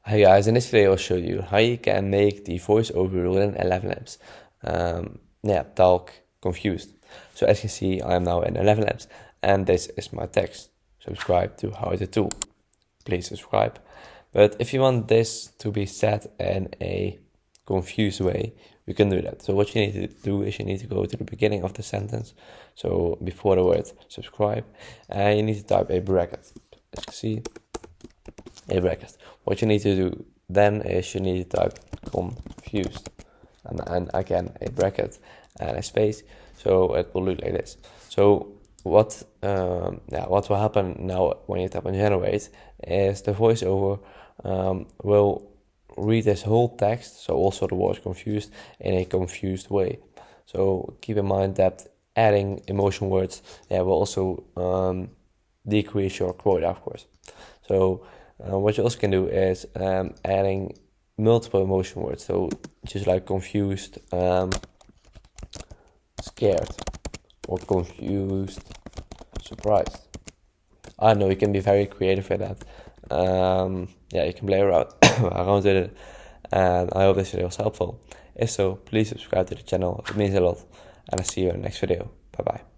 Hi guys, in this video I'll show you how you can make the voiceover within ElevenLabs talk confused. So as you can see, I am now in ElevenLabs and this is my text. Subscribe to How to Tool. Please subscribe. But if you want this to be said in a confused way, we can do that. So what you need to do is you need to go to the beginning of the sentence. So before the word subscribe, and you need to type a bracket. As you can see, a bracket. What you need to do then is you need to type confused and again a bracket and a space, so it will look like this. So what will happen now when you tap on generate is the voiceover will read this whole text, so also the word confused, in a confused way. So keep in mind that adding emotion words will also decrease your quota, of course. So what you also can do is adding multiple emotion words, so just like confused, scared, or confused, surprised. I know you can be very creative with that. You can play around with it, and I hope this video was helpful. If so, please subscribe to the channel, it means a lot, and I'll see you in the next video. Bye bye.